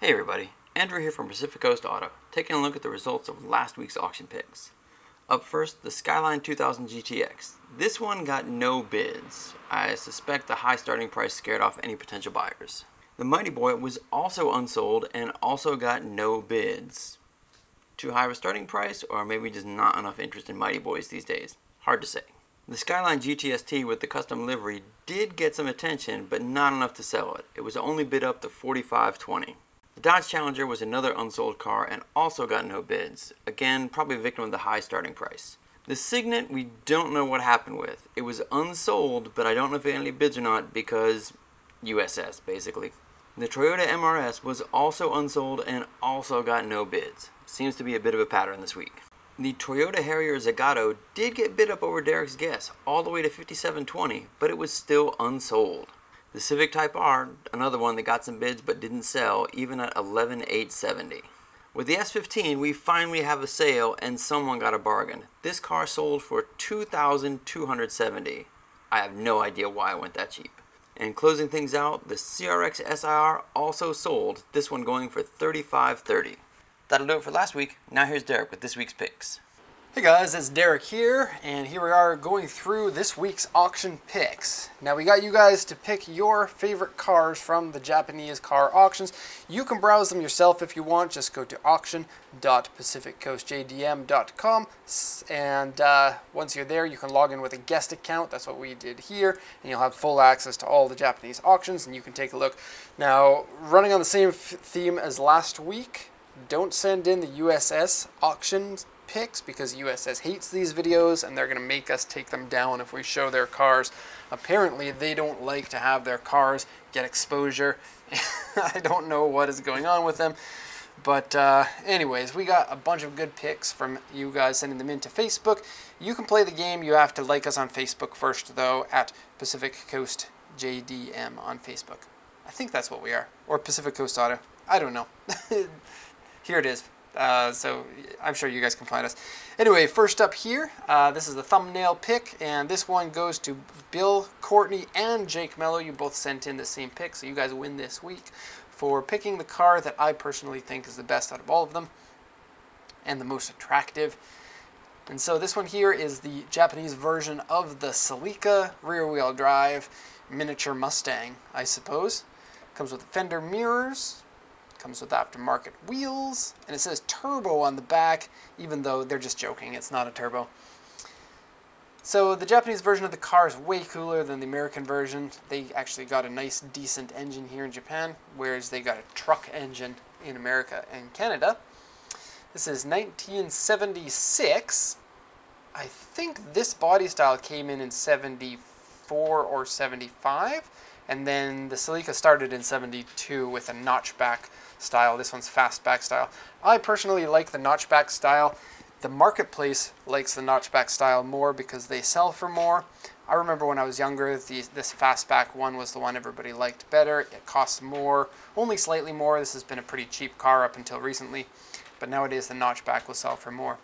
Hey everybody, Andrew here from Pacific Coast Auto, taking a look at the results of last week's auction picks. Up first, the Skyline 2000 GTX. This one got no bids. I suspect the high starting price scared off any potential buyers. The Mighty Boy was also unsold and also got no bids. Too high of a starting price, or maybe just not enough interest in Mighty Boys these days? Hard to say. The Skyline GTS-T with the custom livery did get some attention, but not enough to sell it. It was only bid up to $45.20. The Dodge Challenger was another unsold car and also got no bids. Again, probably a victim of the high starting price. The Signet, we don't know what happened with. It was unsold, but I don't know if it had any bids or not because USS, basically. The Toyota MRS was also unsold and also got no bids. Seems to be a bit of a pattern this week. The Toyota Harrier Zagato did get bid up over Derek's guess, all the way to $57.20, but it was still unsold. The Civic Type R, another one that got some bids but didn't sell, even at $11,870. With the S15, we finally have a sale and someone got a bargain. This car sold for $2,270. I have no idea why it went that cheap. And closing things out, the CRX SIR also sold, this one going for $35.30. That'll do it for last week. Now here's Derek with this week's picks. Hey guys, it's Derek here, and here we are going through this week's auction picks. Now we got you guys to pick your favorite cars from the Japanese car auctions. You can browse them yourself if you want. Just go to auction.pacificcoastjdm.com, and once you're there, you can log in with a guest account. That's what we did here, and you'll have full access to all the Japanese auctions, and you can take a look. Now, running on the same theme as last week, don't send in the USS auctions picks because USS hates these videos and they're going to make us take them down if we show their cars. Apparently they don't like to have their cars get exposure. I don't know what is going on with them, but anyways, we got a bunch of good picks from you guys sending them into Facebook. You can play the game. You have to like us on Facebook first though, at Pacific Coast JDM on Facebook. I think that's what we are, or Pacific Coast Auto. I don't know. Here it is. So I'm sure you guys can find us. Anyway, first up here, this is the thumbnail pick, and this one goes to Bill, Courtney, and Jake Mello. You both sent in the same pick, so you guys win this week for picking the car that I personally think is the best out of all of them and the most attractive. And so this one here is the Japanese version of the Celica rear-wheel drive miniature Mustang, I suppose. Comes with fender mirrors. Comes with aftermarket wheels, and it says turbo on the back, even though they're just joking, it's not a turbo. So the Japanese version of the car is way cooler than the American version. They actually got a nice, decent engine here in Japan, whereas they got a truck engine in America and Canada. This is 1976. I think this body style came in 74 or 75, and then the Celica started in 72 with a notchback style. This one's fastback style. I personally like the notchback style. The marketplace likes the notchback style more because they sell for more. I remember when I was younger, this fastback one was the one everybody liked better. It costs more, only slightly more. This has been a pretty cheap car up until recently, but nowadays the notchback will sell for more.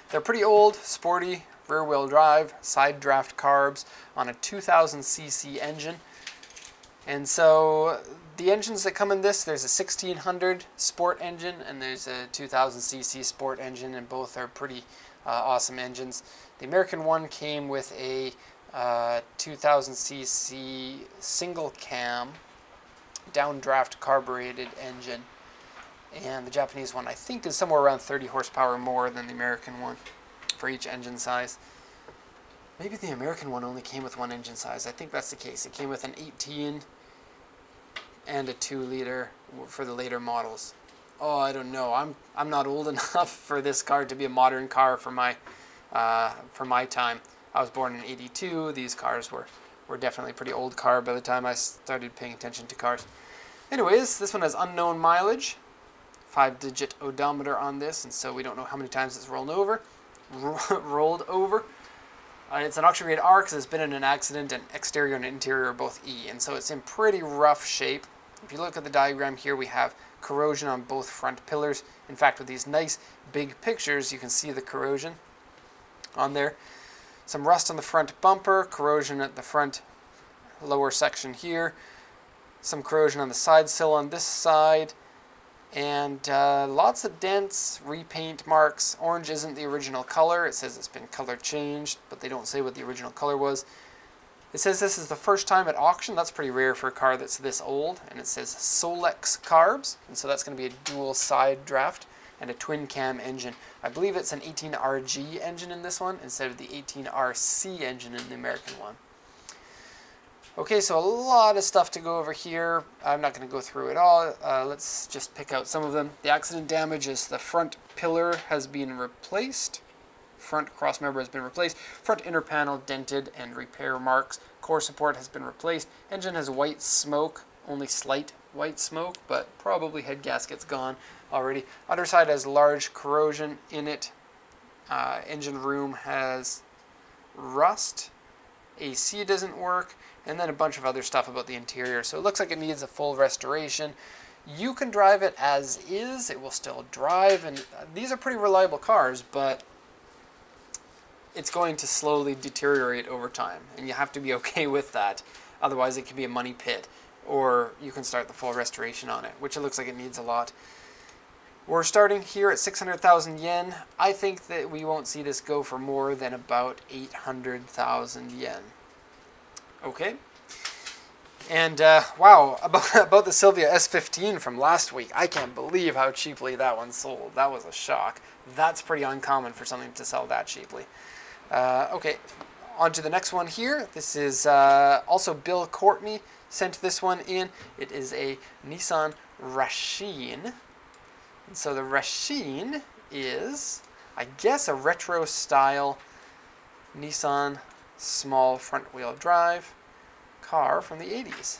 They're pretty old, sporty, rear-wheel drive, side draft carbs on a 2000cc engine. And so the engines that come in this, there's a 1600 sport engine and there's a 2000cc sport engine, and both are pretty awesome engines. The American one came with a 2000cc single cam downdraft carbureted engine, and the Japanese one I think is somewhere around 30 horsepower more than the American one for each engine size. Maybe the American one only came with one engine size. I think that's the case. It came with an 18 and a 2-liter for the later models. Oh, I don't know. I'm not old enough for this car to be a modern car for my time. I was born in '82. These cars were definitely a pretty old car by the time I started paying attention to cars. Anyways, this one has unknown mileage, 5-digit odometer on this, and so we don't know how many times it's rolled over. It's an auction grade R because it's been in an accident, and exterior and interior are both E, and so it's in pretty rough shape. If you look at the diagram here, we have corrosion on both front pillars. In fact, with these nice big pictures, you can see the corrosion on there. Some rust on the front bumper, corrosion at the front lower section here, some corrosion on the side sill on this side, And lots of dents, repaint marks. Orange isn't the original color. It says it's been color changed, but they don't say what the original color was. It says this is the first time at auction. That's pretty rare for a car that's this old. And it says Solex carbs. And so that's going to be a dual side draft and a twin cam engine. I believe it's an 18RG engine in this one instead of the 18RC engine in the American one. Okay, so a lot of stuff to go over here. I'm not going to go through it all. Let's just pick out some of them. The accident damage is the front pillar has been replaced. Front cross member has been replaced. Front inner panel dented and repair marks. Core support has been replaced. Engine has white smoke, only slight white smoke, but probably head gasket's gone already. Underside has large corrosion in it. Engine room has rust. AC doesn't work. And then a bunch of other stuff about the interior. So it looks like it needs a full restoration. You can drive it as is. It will still drive. And these are pretty reliable cars, but it's going to slowly deteriorate over time. And you have to be okay with that. Otherwise, it could be a money pit. Or you can start the full restoration on it, which it looks like it needs a lot. We're starting here at 600,000 yen. I think that we won't see this go for more than about 800,000 yen. Okay. And wow, about the Silvia S15 from last week. I can't believe how cheaply that one sold. That was a shock. That's pretty uncommon for something to sell that cheaply. Okay, on to the next one here. This is also Bill Courtney sent this one in. It is a Nissan Rashen. And so the Rasheen is, I guess, a retro style Nissan small front wheel drive car from the 80s.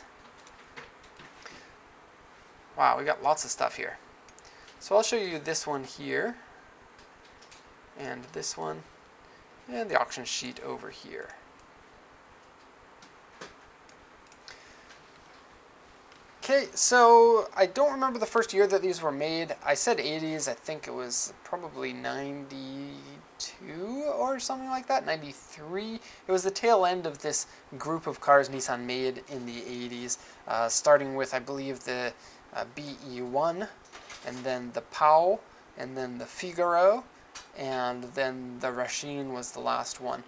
Wow, we got lots of stuff here. So I'll show you this one here, and this one, and the auction sheet over here. Okay, so I don't remember the first year that these were made. I said 80s, I think it was probably 92 or something like that, 93. It was the tail end of this group of cars Nissan made in the 80s, starting with, I believe, the BE1, and then the POW, and then the Figaro, and then the Rasheen was the last one.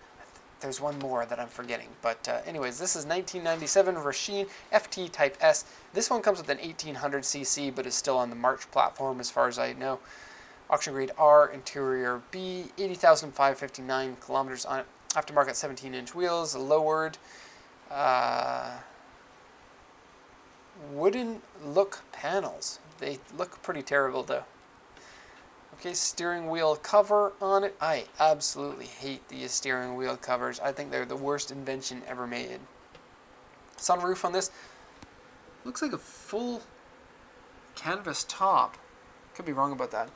There's one more that I'm forgetting, but anyways, this is 1997 Rasheen FT Type S. This one comes with an 1800cc, but is still on the March platform as far as I know. Auction grade R, interior B, 80,559 kilometers on it. Aftermarket 17-inch wheels, lowered. Wooden look panels. They look pretty terrible though. Okay, steering wheel cover on it. I absolutely hate these steering wheel covers. I think they're the worst invention ever made. Sunroof on this. Looks like a full canvas top. Could be wrong about that.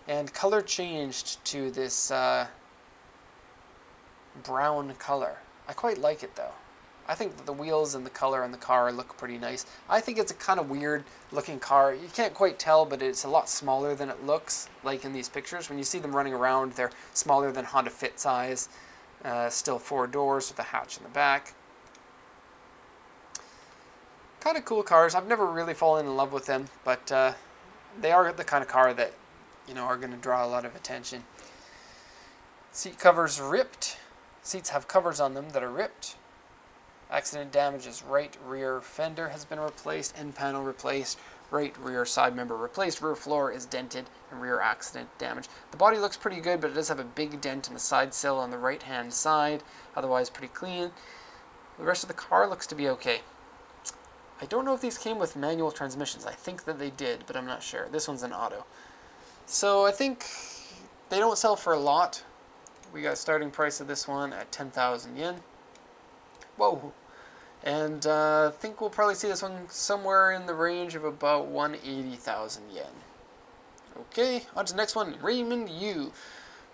And color changed to this brown color. I quite like it though. I think that the wheels and the color on the car look pretty nice. I think it's a kind of weird looking car. You can't quite tell, but it's a lot smaller than it looks like in these pictures. When you see them running around, they're smaller than Honda Fit size. Still 4 doors with a hatch in the back. Kind of cool cars. I've never really fallen in love with them, but they are the kind of car that, you know, are going to draw a lot of attention. Seat covers ripped. Seats have covers on them that are ripped. Accident damage is right rear fender has been replaced, end panel replaced, right rear side member replaced, rear floor is dented, and rear accident damage. The body looks pretty good, but it does have a big dent in the side sill on the right hand side, otherwise pretty clean. The rest of the car looks to be okay. I don't know if these came with manual transmissions. I think that they did, but I'm not sure. This one's an auto. So I think they don't sell for a lot. We got a starting price of this one at 10,000 yen. Whoa. And I think we'll probably see this one somewhere in the range of about 180,000 yen. Okay, on to the next one, Raymond Yu.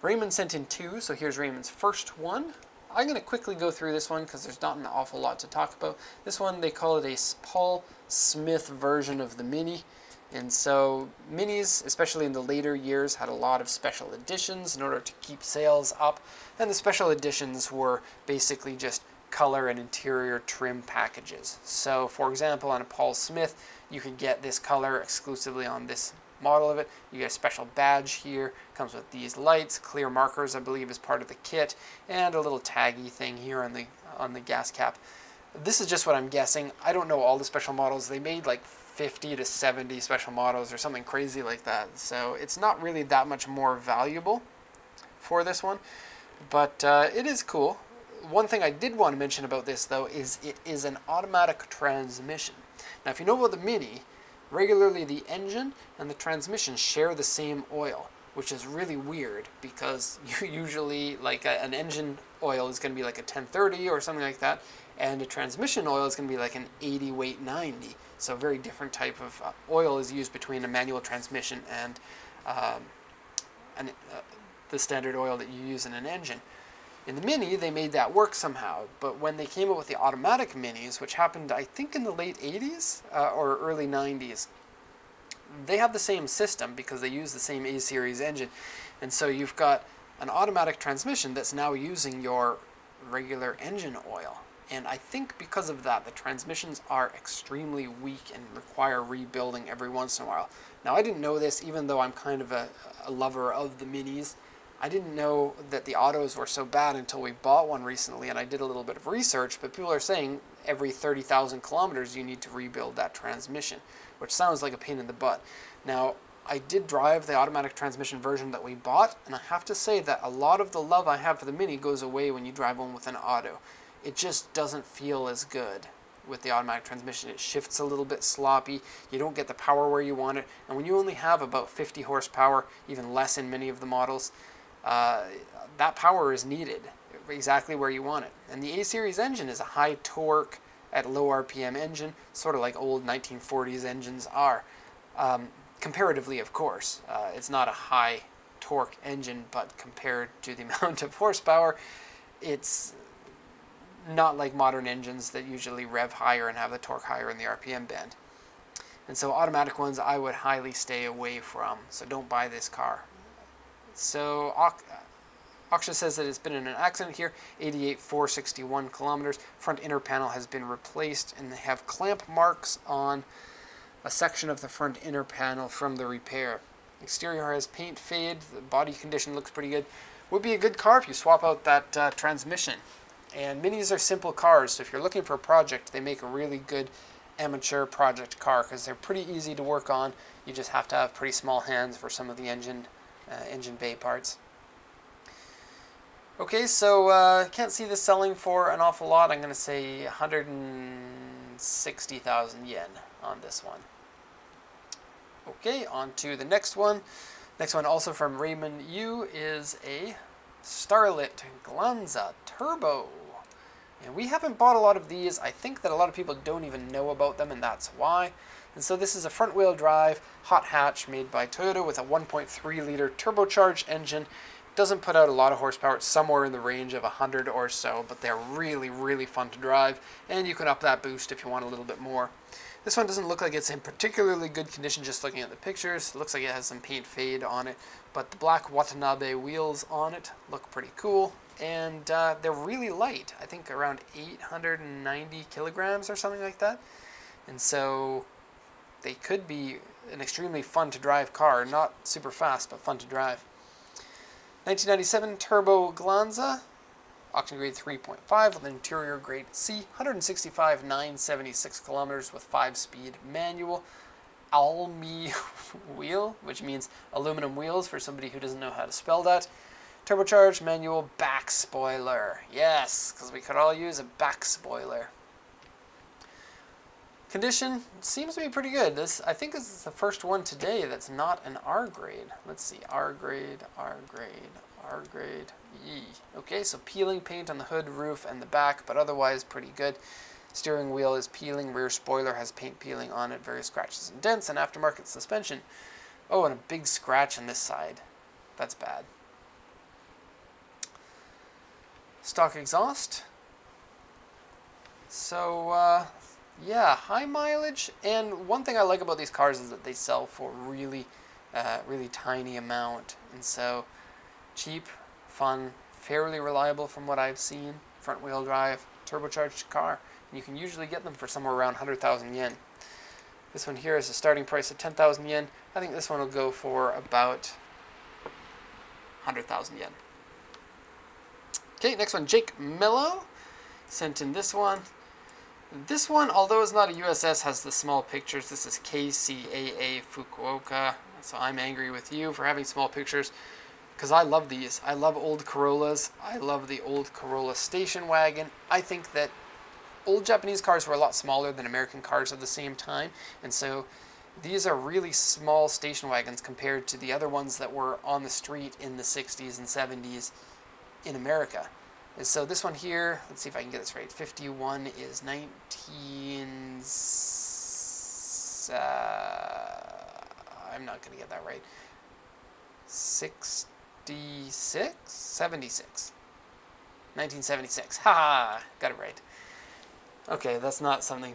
Raymond sent in 2, so here's Raymond's first one. I'm going to quickly go through this one because there's not an awful lot to talk about. This one, they call it a Paul Smith version of the Mini. And so Minis, especially in the later years, had a lot of special editions in order to keep sales up. And the special editions were basically just color and interior trim packages. So for example, on a Paul Smith, you could get this color exclusively on this model of it. You get a special badge here, comes with these lights, clear markers I believe is part of the kit, and a little taggy thing here on the gas cap. This is just what I'm guessing. I don't know all the special models. They made like 50 to 70 special models or something crazy like that. So it's not really that much more valuable for this one, but it is cool. One thing I did want to mention about this though is it is an automatic transmission. Now if you know about the Mini, regularly the engine and the transmission share the same oil, which is really weird because you usually, like an engine oil is going to be like a 1030 or something like that, and a transmission oil is going to be like an 80 weight 90. So a very different type of oil is used between a manual transmission and the standard oil that you use in an engine. In the Mini, they made that work somehow, but when they came out with the automatic Minis, which happened I think in the late 80s or early 90s, they have the same system because they use the same A-series engine, and so you've got an automatic transmission that's now using your regular engine oil. And I think because of that, the transmissions are extremely weak and require rebuilding every once in a while. Now, I didn't know this, even though I'm kind of a lover of the Minis. I didn't know that the autos were so bad until we bought one recently, and I did a little bit of research, but people are saying every 30,000 kilometers you need to rebuild that transmission, which sounds like a pain in the butt. Now, I did drive the automatic transmission version that we bought, and I have to say that a lot of the love I have for the Mini goes away when you drive one with an auto. It just doesn't feel as good with the automatic transmission. It shifts a little bit sloppy, you don't get the power where you want it, and when you only have about 50 horsepower, even less in many of the models, that power is needed exactly where you want it. And the A-series engine is a high torque at low RPM engine, sort of like old 1940s engines are. Comparatively, of course. It's not a high torque engine, but compared to the amount of horsepower, it's not like modern engines that usually rev higher and have the torque higher in the RPM band. And so automatic ones I would highly stay away from, so don't buy this car. So Aksha says that it's been in an accident here, 88,461 kilometers. Front inner panel has been replaced, and they have clamp marks on a section of the front inner panel from the repair. Exterior has paint fade, the body condition looks pretty good. Would be a good car if you swap out that transmission. And Minis are simple cars, so if you're looking for a project, they make a really good amateur project car because they're pretty easy to work on. You just have to have pretty small hands for some of the engine bay parts. Okay, so can't see this selling for an awful lot. I'm going to say 160,000 yen on this one. Okay, on to the next one. Next one, also from Raymond Yu, is a Starlet Glanza Turbo. And we haven't bought a lot of these. I think that a lot of people don't even know about them, and that's why. And so this is a front-wheel drive hot hatch made by Toyota with a 1.3-liter turbocharged engine. Doesn't put out a lot of horsepower. It's somewhere in the range of 100 or so, but they're really, really fun to drive, and you can up that boost if you want a little bit more. This one doesn't look like it's in particularly good condition just looking at the pictures. It looks like it has some paint fade on it, but the black Watanabe wheels on it look pretty cool, and they're really light. I think around 890 kilograms or something like that. And so they could be an extremely fun to drive car. Not super fast, but fun to drive. 1997 Turbo Glanza, auction grade 3.5 with interior grade C, 165,976 kilometers with 5-speed manual. Almi wheel, which means aluminum wheels for somebody who doesn't know how to spell that. Turbocharged manual back spoiler. Yes, because we could all use a back spoiler. Condition seems to be pretty good. This, I think, this is the first one today that's not an R grade. Let's see, R grade, R grade, R grade, E. Okay, so peeling paint on the hood, roof, and the back, but otherwise pretty good. Steering wheel is peeling, rear spoiler has paint peeling on it, various scratches and dents, and aftermarket suspension. Oh, and a big scratch on this side. That's bad. Stock exhaust. So, yeah, high mileage, and one thing I like about these cars is that they sell for really tiny amount, and so cheap, fun, fairly reliable from what I've seen. Front wheel drive, turbocharged car. And you can usually get them for somewhere around 100,000 yen. This one here is a starting price of 10,000 yen. I think this one will go for about 100,000 yen. Okay, next one, Jake Mello sent in this one. This one, although it's not a USS, has the small pictures. This is KCAA Fukuoka. So I'm angry with you for having small pictures, because I love these. I love old Corollas. I love the old Corolla station wagon. I think that old Japanese cars were a lot smaller than American cars of the same time, and so these are really small station wagons compared to the other ones that were on the street in the 60s and 70s in America. And so this one here, let's see if I can get this right. 51 is 19... I'm not going to get that right. 66? 76. 1976. Ha! Got it right. Okay, that's not something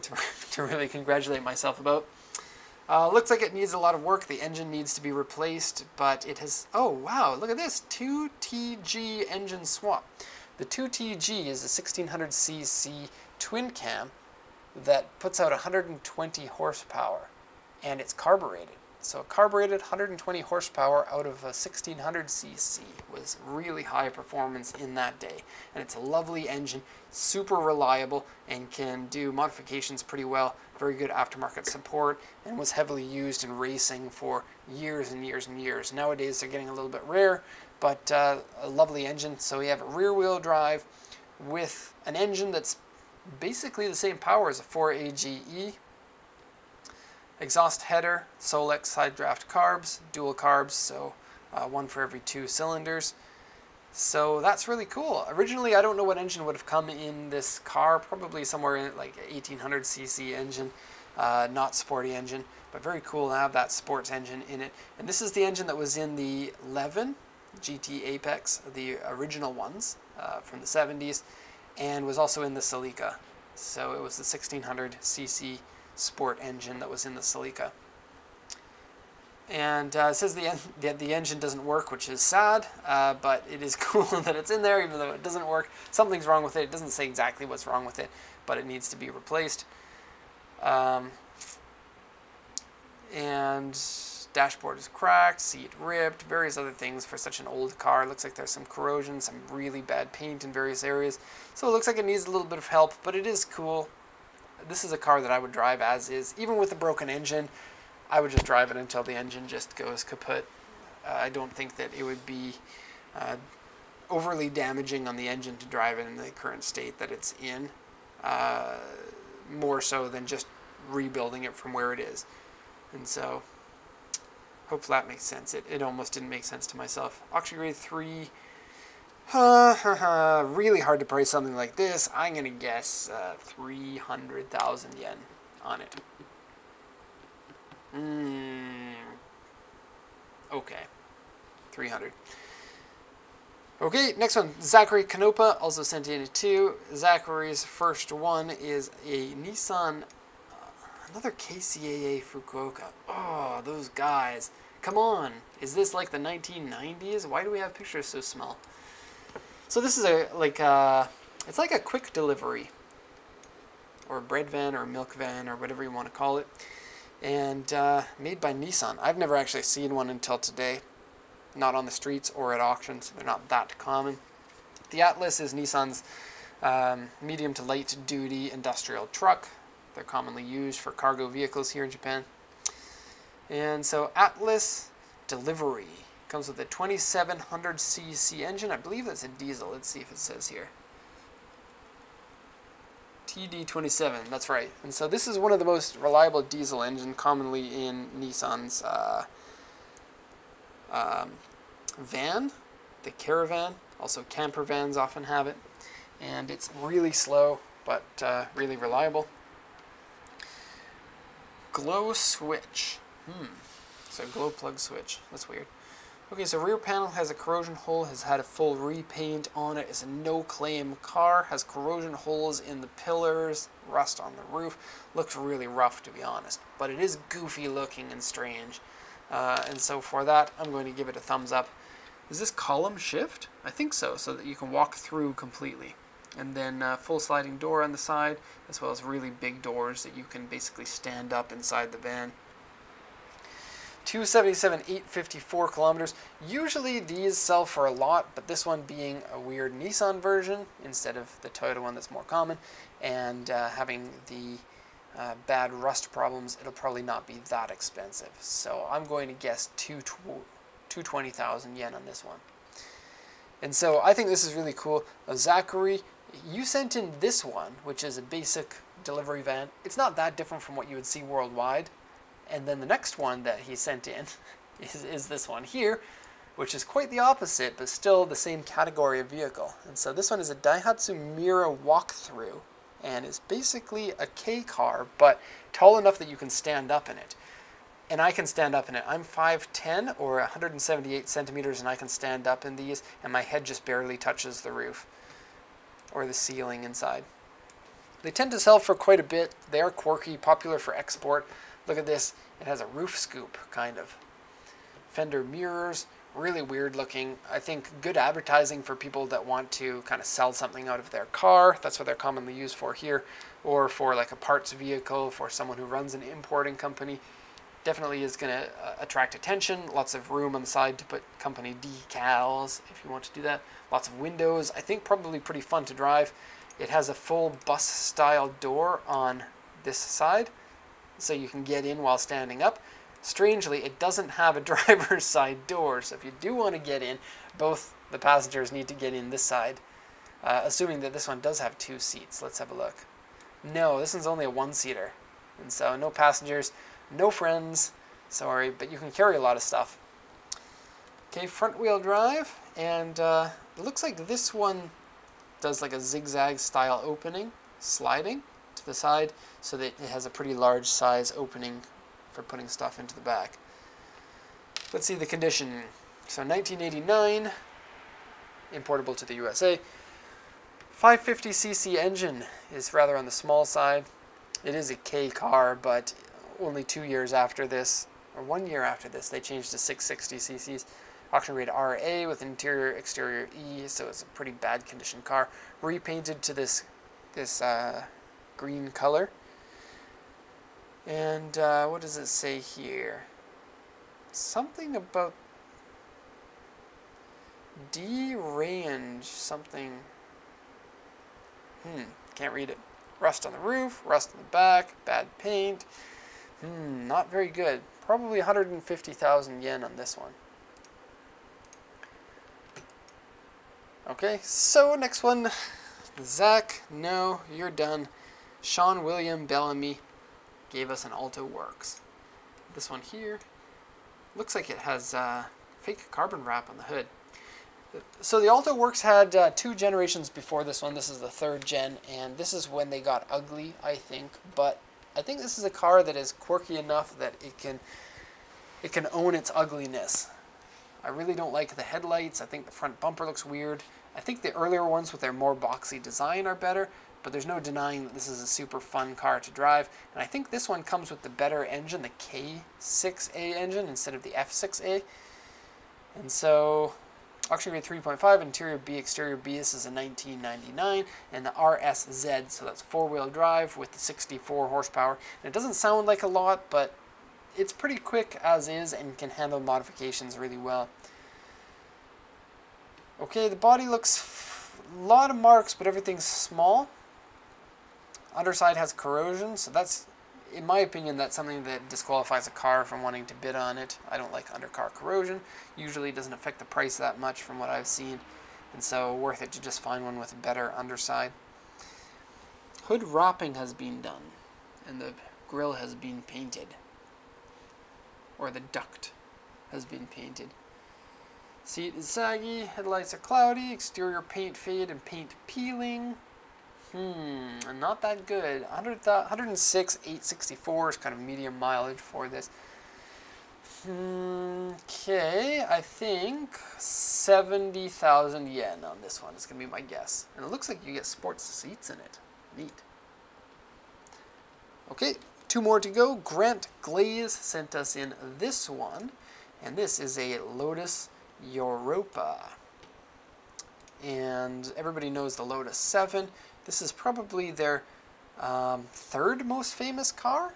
to really congratulate myself about. Looks like it needs a lot of work. The engine needs to be replaced, but it has... Oh, wow, look at this. 2TG engine swap. The 2TG is a 1600cc twin cam that puts out 120 horsepower, and it's carbureted. So a carbureted 120 horsepower out of a 1600cc was really high performance in that day. And it's a lovely engine, super reliable, and can do modifications pretty well. Very good aftermarket support, and was heavily used in racing for years and years and years. Nowadays they're getting a little bit rare, but a lovely engine. So we have a rear-wheel drive with an engine that's basically the same power as a 4AGE. Exhaust header, Solex side draft carbs, dual carbs, so one for every 2 cylinders. So that's really cool. Originally, I don't know what engine would have come in this car, probably somewhere in like 1800cc engine, not sporty engine, but very cool to have that sports engine in it. And this is the engine that was in the 11 GT Apex, the original ones from the 70s, and was also in the Celica. So it was the 1600cc sport engine that was in the Celica. And it says the engine doesn't work, which is sad, but it is cool that it's in there, even though it doesn't work. Something's wrong with it. It doesn't say exactly what's wrong with it, but it needs to be replaced. And dashboard is cracked, seat ripped, various other things for such an old car. It looks like there's some corrosion, some really bad paint in various areas. So it looks like it needs a little bit of help, but it is cool. This is a car that I would drive as is. Even with the broken engine, I would just drive it until the engine just goes kaput. I don't think that it would be overly damaging on the engine to drive it in the current state that it's in, more so than just rebuilding it from where it is. And so, hopefully that makes sense. It almost didn't make sense to myself. Auction grade 3. Really hard to price something like this. I'm going to guess 300,000 yen on it. Okay. 300. Okay, next one. Zachary Kanopa also sent in a 2. Zachary's first one is a Nissan, another KCAA Fukuoka. Oh, those guys. Come on. Is this like the 1990s? Why do we have pictures so small? So this is it's like a quick delivery, or a bread van, or a milk van, or whatever you want to call it, and made by Nissan. I've never actually seen one until today, not on the streets or at auctions. They're not that common. The Atlas is Nissan's medium to light duty industrial truck. They're commonly used for cargo vehicles here in Japan. And so Atlas delivery. Comes with a 2700cc engine. I believe that's a diesel. Let's see if it says here. TD27, that's right. And so this is one of the most reliable diesel engines commonly in Nissan's van, the Caravan. Also camper vans often have it. And it's really slow, but really reliable. Glow switch. So glow plug switch. That's weird. Okay, so rear panel has a corrosion hole, has had a full repaint on it. It's a no-claim car, has corrosion holes in the pillars, rust on the roof. Looks really rough, to be honest, but it is goofy looking and strange. And so for that, I'm going to give it a thumbs up. Is this column shift? I think so that you can walk through completely. And then full sliding door on the side, as well as really big doors that you can basically stand up inside the van. 277, 854 kilometers. Usually these sell for a lot, but this one being a weird Nissan version instead of the Toyota one that's more common, and having the bad rust problems, it'll probably not be that expensive. So I'm going to guess 220,000 yen on this one. And so I think this is really cool. Zachary, you sent in this one, which is a basic delivery van. It's not that different from what you would see worldwide. And then the next one that he sent in is this one here, which is quite the opposite, but still the same category of vehicle. And so this one is a Daihatsu Mira walkthrough, and it's basically a K car, but tall enough that you can stand up in it. And I can stand up in it. I'm 5'10", or 178 centimeters, and I can stand up in these, and my head just barely touches the roof or the ceiling inside. They tend to sell for quite a bit. They are quirky, popular for export. Look at this. It has a roof scoop, kind of. Fender mirrors, really weird looking. I think good advertising for people that want to kind of sell something out of their car. That's what they're commonly used for here. Or for like a parts vehicle, for someone who runs an importing company. Definitely is going to attract attention. Lots of room on the side to put company decals if you want to do that. Lots of windows. I think probably pretty fun to drive. It has a full bus style door on this side, so you can get in while standing up. Strangely, it doesn't have a driver's side door, so if you do want to get in, both the passengers need to get in this side, assuming that this one does have 2 seats. Let's have a look. No, this one's only a 1-seater, and so no passengers, no friends, sorry, but you can carry a lot of stuff. Okay, front wheel drive, and it looks like this one does like a zigzag style opening, sliding to the side, so that it has a pretty large size opening for putting stuff into the back. Let's see the condition. So 1989, importable to the USA. 550cc engine is rather on the small side. It is a K car, but only 2 years after this, or 1 year after this, they changed to 660cc's. Auction rate RA with interior, exterior E, so it's a pretty bad condition car. Repainted to this green color. And what does it say here? Something about D-range, something. Can't read it. Rust on the roof, rust on the back, bad paint. Not very good. Probably 150,000 yen on this one. Okay, so next one. Zach, no, you're done. Sean William Bellamy gave us an Alto Works. This one here looks like it has fake carbon wrap on the hood. So the Alto Works had 2 generations before this one. This is the 3rd gen, and this is when they got ugly, I think. But I think this is a car that is quirky enough that it can own its ugliness. I really don't like the headlights. I think the front bumper looks weird. I think the earlier ones with their more boxy design are better, but there's no denying that this is a super fun car to drive. And I think this one comes with the better engine, the K6A engine instead of the F6A. And so, auction rate 3.5, interior B, exterior B, this is a 1999, and the RSZ, so that's 4-wheel drive with the 64 horsepower. And it doesn't sound like a lot, but it's pretty quick as is and can handle modifications really well. Okay, the body looks a lot of marks, but everything's small. Underside has corrosion, so that's, in my opinion, that's something that disqualifies a car from wanting to bid on it. I don't like undercar corrosion. Usually it doesn't affect the price that much from what I've seen, and so worth it to just find one with a better underside. Hood wrapping has been done, and the grille has been painted. Or the duct has been painted. Seat is saggy, headlights are cloudy, exterior paint fade and paint peeling. Not that good. 106, 864 is kind of medium mileage for this. Okay, I think 70,000 yen on this one is going to be my guess. And it looks like you get sports seats in it. Neat. Okay, 2 more to go. Grant Glaze sent us in this one, and this is a Lotus Europa. and everybody knows the Lotus 7. This is probably their third most famous car.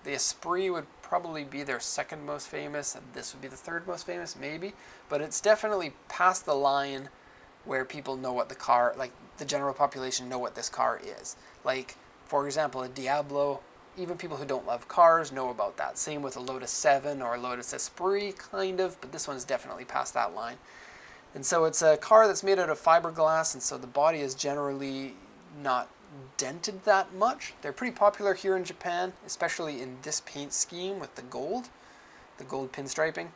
The Esprit would probably be their second most famous, and this would be the third most famous, maybe. But it's definitely past the line where people know what the car, like the general population know what this car is. Like, for example, a Diablo, even people who don't love cars know about that. Same with a Lotus 7 or a Lotus Esprit, kind of, but this one's definitely past that line. And so it's a car that's made out of fiberglass, and so the body is generally not dented that much. They're pretty popular here in Japan, especially in this paint scheme with the gold pinstriping.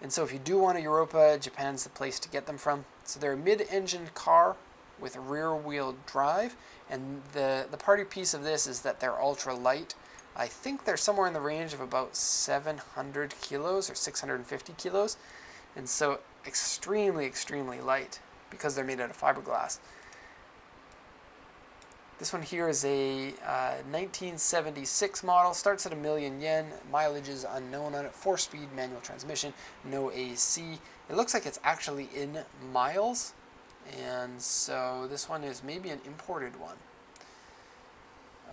And so if you do want a Europa, Japan's the place to get them from. So they're a mid-engine car with a rear-wheel drive, and the party piece of this is that they're ultra light. I think they're somewhere in the range of about 700 kilos or 650 kilos, and so extremely, extremely light because they're made out of fiberglass. This one here is a 1976 model, starts at $1,000,000 yen, mileage is unknown on it, 4-speed manual transmission, no AC. It looks like it's actually in miles, and so this one is maybe an imported one.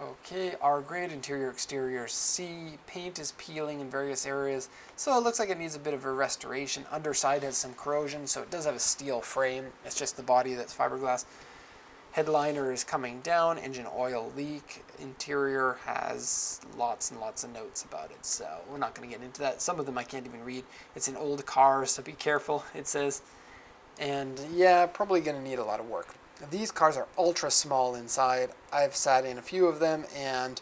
Okay, R grade, interior, exterior C. Paint is peeling in various areas, so it looks like it needs a bit of a restoration. Underside has some corrosion, so it does have a steel frame. It's just the body that's fiberglass. Headliner is coming down, engine oil leak. Interior has lots and lots of notes about it, so we're not going to get into that. Some of them I can't even read. It's an old car, so be careful, it says. And yeah, probably going to need a lot of work. These cars are ultra small inside. I've sat in a few of them, and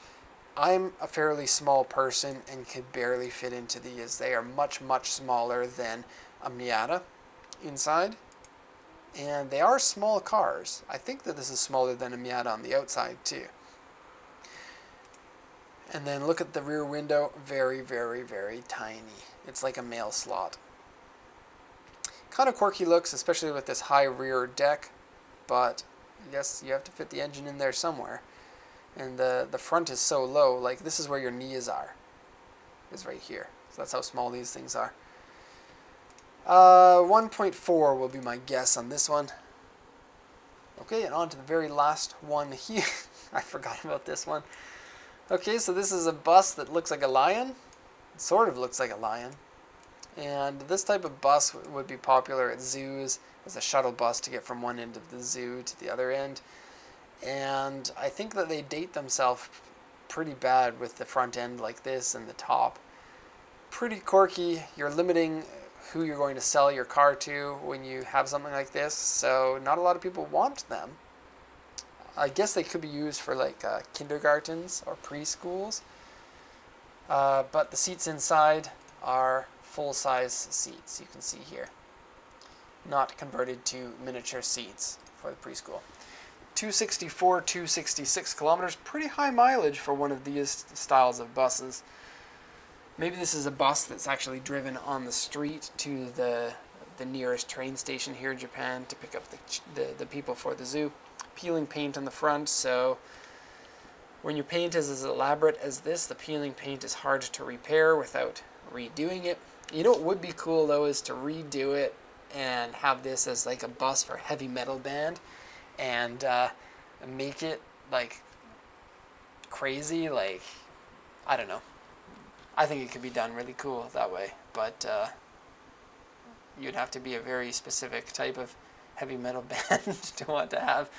I'm a fairly small person and could barely fit into these. They are much, much smaller than a Miata inside. And they are small cars. I think that this is smaller than a Miata on the outside too. And then look at the rear window. Very, very, very tiny. It's like a mail slot. Kind of quirky looks, especially with this high rear deck. But yes, you have to fit the engine in there somewhere. And the front is so low. Like, this is where your knees are. Is right here. So that's how small these things are. 1.4 will be my guess on this one. Okay, and on to the very last one here. I forgot about this one. Okay, so this is a bus that looks like a lion. It sort of looks like a lion. And this type of bus would be popular at zoos as a shuttle bus to get from one end of the zoo to the other end. And I think that they date themselves pretty bad with the front end like this and the top. Pretty quirky. You're limiting who you're going to sell your car to when you have something like this, so not a lot of people want them. I guess they could be used for like kindergartens or preschools, but the seats inside are full-size seats, you can see here, not converted to miniature seats for the preschool. 264, 266 kilometers, pretty high mileage for one of these styles of buses. Maybe this is a bus that's actually driven on the street to the nearest train station here in Japan to pick up the people for the zoo. Peeling paint on the front, so when your paint is as elaborate as this, the peeling paint is hard to repair without redoing it. You know what would be cool though is to redo it and have this as like a bus for a heavy metal band and make it like crazy, like, I don't know. I think it could be done really cool that way, but you'd have to be a very specific type of heavy metal band to want to have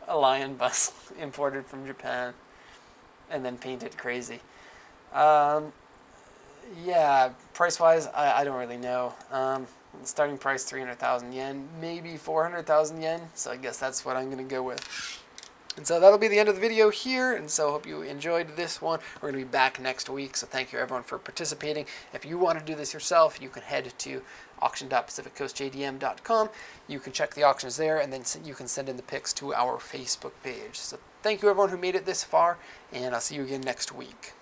a lion bus imported from Japan and then paint it crazy. Yeah, price-wise, I don't really know. Starting price 300,000 yen, maybe 400,000 yen, so I guess that's what I'm going to go with. And so that'll be the end of the video here, and so I hope you enjoyed this one. We're going to be back next week, so thank you everyone for participating. If you want to do this yourself, you can head to auction.pacificcoastjdm.com. You can check the auctions there, and then you can send in the pics to our Facebook page. So thank you everyone who made it this far, and I'll see you again next week.